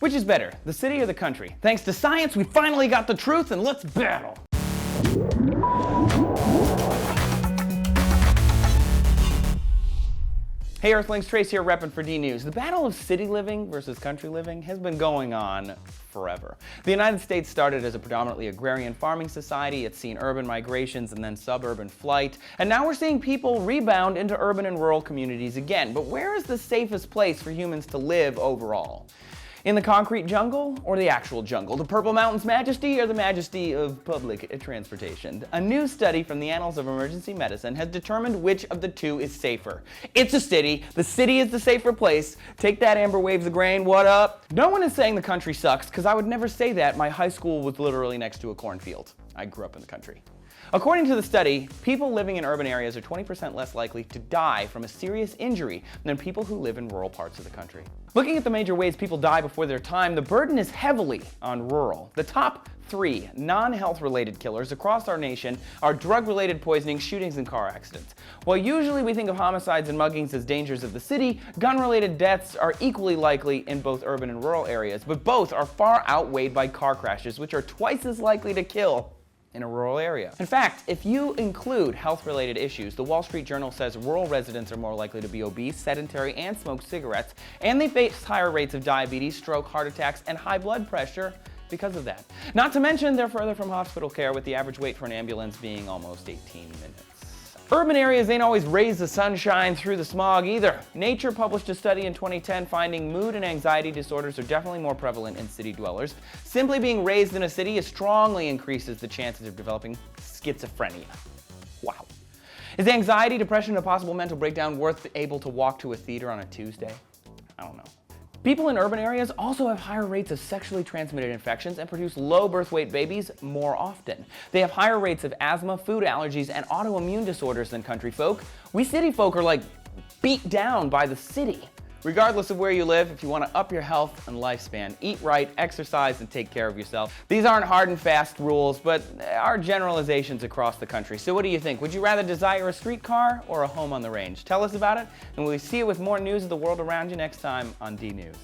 Which is better, the city or the country? Thanks to science, we finally got the truth, and let's battle! Hey Earthlings, Trace here repping for D News. The battle of city living versus country living has been going on forever. The United States started as a predominantly agrarian farming society. It's seen urban migrations and then suburban flight. And now we're seeing people rebound into urban and rural communities again. But where is the safest place for humans to live overall? In the concrete jungle or the actual jungle? The Purple Mountain's majesty or the majesty of public transportation? A new study from the Annals of Emergency Medicine has determined which of the two is safer. It's a city. The city is the safer place. Take that, Amber Waves of Grain. What up? No one is saying the country sucks, because I would never say that. My high school was literally next to a cornfield. I grew up in the country. According to the study, people living in urban areas are 20% less likely to die from a serious injury than people who live in rural parts of the country. Looking at the major ways people die before their time, the burden is heavily on rural. The top 3 non-health related killers across our nation are drug-related poisoning, shootings, and car accidents. While usually we think of homicides and muggings as dangers of the city, gun-related deaths are equally likely in both urban and rural areas, but both are far outweighed by car crashes, which are twice as likely to kill in a rural area. In fact, if you include health-related issues, the Wall Street Journal says rural residents are more likely to be obese, sedentary, and smoke cigarettes, and they face higher rates of diabetes, stroke, heart attacks, and high blood pressure because of that. Not to mention, they're further from hospital care, with the average wait for an ambulance being almost 18 minutes. Urban areas ain't always raise the sunshine through the smog either. Nature published a study in 2010 finding mood and anxiety disorders are definitely more prevalent in city dwellers. Simply being raised in a city strongly increases the chances of developing schizophrenia. Wow. Is anxiety, depression, and a possible mental breakdown worth able to walk to a theater on a Tuesday? I don't know. People in urban areas also have higher rates of sexually transmitted infections and produce low birth weight babies more often. They have higher rates of asthma, food allergies, and autoimmune disorders than country folk. We city folk are like beat down by the city. Regardless of where you live, if you want to up your health and lifespan, eat right, exercise, and take care of yourself. These aren't hard and fast rules, but are generalizations across the country. So what do you think? Would you rather desire a streetcar or a home on the range? Tell us about it, and we'll see you with more news of the world around you next time on D News.